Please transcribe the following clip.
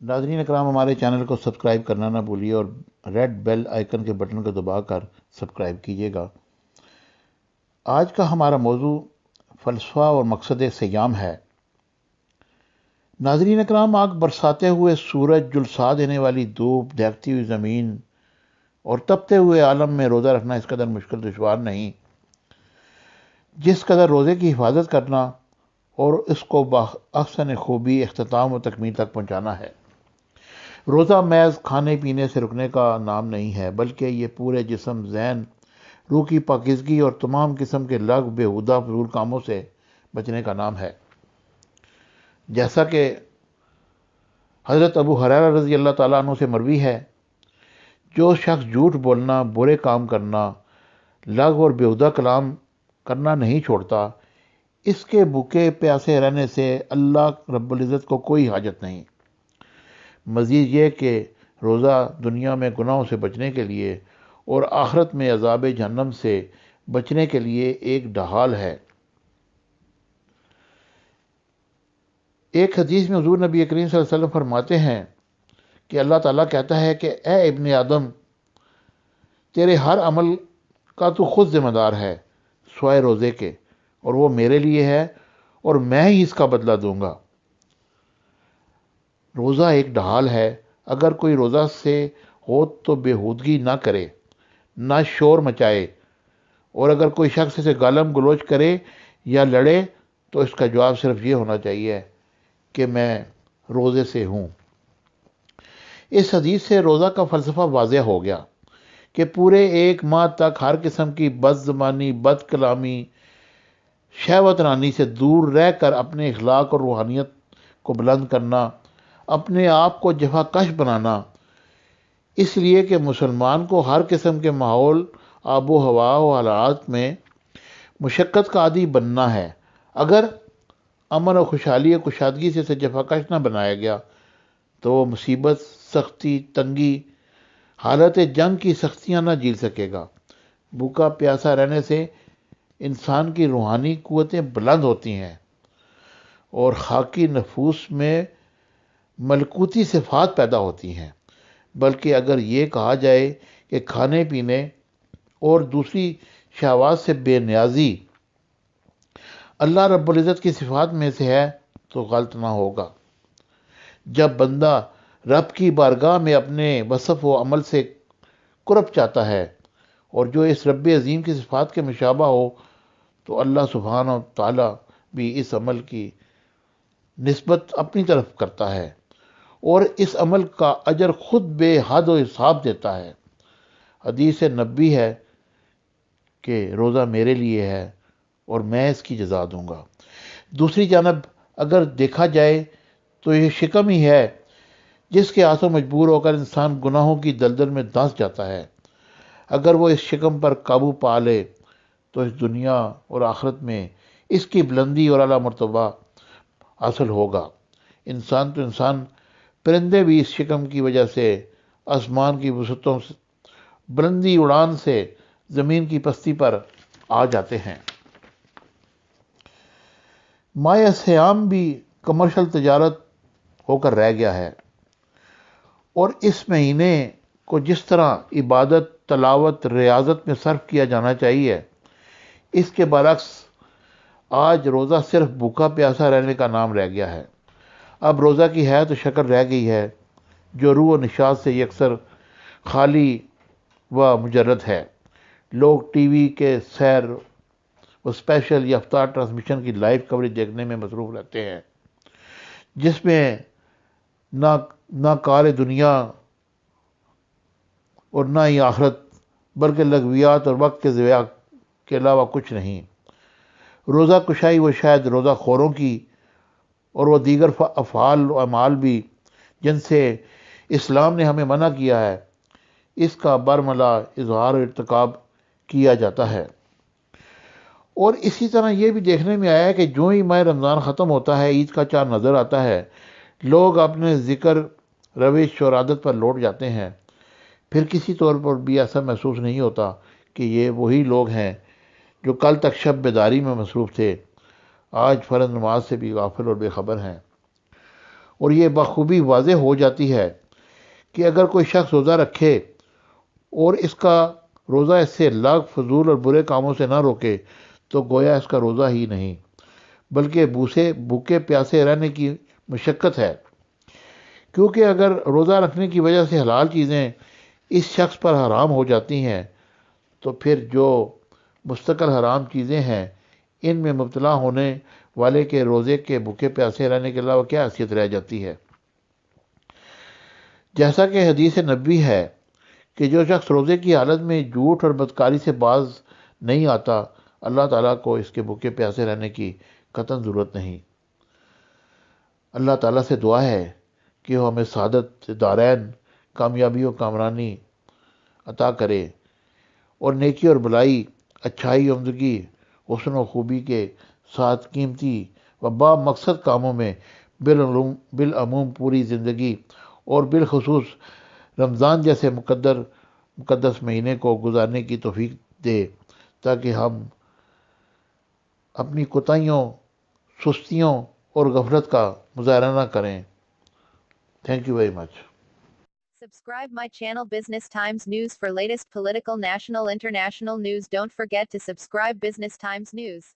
ناظرین اکرام، ہمارے چینل کو سبسکرائب کرنا نہ بھولیے اور ریڈ بیل آئیکن کے بٹن کو دبا کر سبسکرائب کیجیے گا۔ آج کا ہمارا موضوع فلسفہ اور مقصد صیام ہے۔ ناظرین اکرام، آگ برساتے ہوئے سورج، جھلسا دینے والی دھوپ، دہکتی ہوئی زمین اور تپتے ہوئے عالم میں روزہ رکھنا اس قدر مشکل دشوار نہیں جس قدر روزے کی حفاظت کرنا اور اس کو بأحسن خوبی اختتام و تکمیل تک پہنچانا ہے۔ روزہ محض کھانے پینے سے رکنے کا نام نہیں ہے، بلکہ یہ پورے جسم، ذہن، روح کی پاکیزگی اور تمام قسم کے لغو، بیہودہ فضول کاموں سے بچنے کا نام ہے۔ جیسا کہ حضرت ابو ہریرہ رضی اللہ تعالیٰ عنہ سے مروی ہے، جو شخص جھوٹ بولنا، برے کام کرنا، لغو اور بیہودہ کلام کرنا نہیں چھوڑتا، اس کے بھوکے پیاسے رہنے سے اللہ رب العزت کو کوئی حاجت نہیں۔ مزید یہ کہ روزہ دنیا میں گناہوں سے بچنے کے لیے اور آخرت میں عذاب جہنم سے بچنے کے لیے ایک ڈھال ہے۔ ایک حدیث میں حضور نبی کریم صلی اللہ علیہ وسلم فرماتے ہیں کہ اللہ تعالیٰ کہتا ہے کہ اے ابن آدم، تیرے ہر عمل کا تو خود ذمہ دار ہے سوائے روزے کے، اور وہ میرے لیے ہے اور میں ہی اس کا بدلہ دوں گا۔ روزہ ایک ڈھال ہے۔ اگر کوئی روزہ سے ہو تو بےہودگی نہ کرے، نہ شور مچائے، اور اگر کوئی شخص اسے گالم گلوچ کرے یا لڑے تو اس کا جواب صرف یہ ہونا چاہیے کہ میں روزے سے ہوں۔ اس حدیث سے روزہ کا فلسفہ واضح ہو گیا کہ پورے ایک ماہ تک ہر قسم کی بد زبانی، بد کلامی، شہوت رانی سے دور رہ کر اپنے اخلاق اور روحانیت کو بلند کرنا، اپنے آپ کو جفا کش بنانا، اس لیے کہ مسلمان کو ہر قسم کے ماحول، آب و ہوا و حالات میں مشقت کا عادی بننا ہے۔ اگر امن و خوشحالی و کشادگی سے اسے جفا کش نہ بنایا گیا تو وہ مصیبت، سختی، تنگی، حالت جنگ کی سختیاں نہ جھیل سکے گا۔ بھوکا پیاسا رہنے سے انسان کی روحانی قوتیں بلند ہوتی ہیں اور خاکی نفوس میں ملکوتی صفات پیدا ہوتی ہیں۔ بلکہ اگر یہ کہا جائے کہ کھانے پینے اور دوسری شہوات سے بے نیازی اللہ رب العزت کی صفات میں سے ہے تو غلط نہ ہوگا۔ جب بندہ رب کی بارگاہ میں اپنے وصف و عمل سے قرب چاہتا ہے اور جو اس رب عظیم کی صفات کے مشابہ ہو تو اللہ سبحانہ و تعالیٰ بھی اس عمل کی نسبت اپنی طرف کرتا ہے اور اس عمل کا اجر خود بے حد و حساب دیتا ہے۔ حدیث نبوی ہے کہ روزہ میرے لیے ہے اور میں اس کی جزا دوں گا۔ دوسری جانب اگر دیکھا جائے تو یہ شکم ہی ہے جس کے آنسوں مجبور ہو کر انسان گناہوں کی دلدل میں دھنس جاتا ہے۔ اگر وہ اس شکم پر قابو پا لے تو اس دنیا اور آخرت میں اس کی بلندی اور اعلیٰ مرتبہ حاصل ہوگا۔ انسان تو انسان، پرندے بھی اس شکم کی وجہ سے آسمان کی وسعتوں سے بلندی اڑان سے زمین کی پستی پر آ جاتے ہیں۔ ماہ صیام بھی کمرشل تجارت ہو کر رہ گیا ہے اور اس مہینے کو جس طرح عبادت، تلاوت، ریاضت میں صرف کیا جانا چاہیے، اس کے برعکس آج روزہ صرف بھوکا پیاسا رہنے کا نام رہ گیا ہے۔ اب روزہ کی ہے تو شکل رہ گئی ہے جو روح و نشاط سے یکسر خالی و مجرد ہے۔ لوگ ٹی وی کے سیر و اسپیشل یا افطار ٹرانسمیشن کی لائیو کوریج دیکھنے میں مصروف رہتے ہیں، جس میں نہ کار دنیا اور نہ ہی آخرت، بلکہ لغویات اور وقت کے ضیاع کے علاوہ کچھ نہیں۔ روزہ کشائی وہ شاید روزہ خوروں کی اور وہ دیگر افعال و اعمال بھی جن سے اسلام نے ہمیں منع کیا ہے، اس کا برملا اظہار و ارتکاب کیا جاتا ہے۔ اور اسی طرح یہ بھی دیکھنے میں آیا ہے کہ جو ہی ماہ رمضان ختم ہوتا ہے، عید کا چاند نظر آتا ہے، لوگ اپنے ذکر، روش اور عادت پر لوٹ جاتے ہیں۔ پھر کسی طور پر بھی ایسا محسوس نہیں ہوتا کہ یہ وہی لوگ ہیں جو کل تک شب بیداری میں مصروف تھے، آج فرض نماز سے بھی غافل اور بے خبر ہیں۔ اور یہ بخوبی واضح ہو جاتی ہے کہ اگر کوئی شخص روزہ رکھے اور اس کا روزہ اس سے لاکھ فضول اور برے کاموں سے نہ روکے تو گویا اس کا روزہ ہی نہیں بلکہ بھوکے پیاسے رہنے کی مشقت ہے، کیونکہ اگر روزہ رکھنے کی وجہ سے حلال چیزیں اس شخص پر حرام ہو جاتی ہیں تو پھر جو مستقل حرام چیزیں ہیں ان میں مبتلا ہونے والے کے روزے کے بھوکے پیاسے رہنے کے علاوہ کیا حیثیت رہ جاتی ہے؟ جیسا کہ حدیث نبوی ہے کہ جو شخص روزے کی حالت میں جھوٹ اور بدکاری سے باز نہیں آتا اللہ تعالیٰ کو اس کے بھوکے پیاسے رہنے کی قطعاً ضرورت نہیں۔ اللہ تعالیٰ سے دعا ہے کہ وہ ہمیں سعادت دارین، کامیابی و کامرانی عطا کرے اور نیکی اور بلائی، اچھائی عمدگی، حسن و خوبی کے ساتھ قیمتی و با مقصد کاموں میں بالعموم پوری زندگی اور بالخصوص رمضان جیسے مقدس مہینے کو گزارنے کی توفیق دے تاکہ ہم اپنی کوتاہیوں، سستیوں اور غفلت کا مظاہرہ نہ کریں۔ Thank you very much. Subscribe my channel Business Times News for latest political, national, international news. Don't forget to subscribe Business Times News.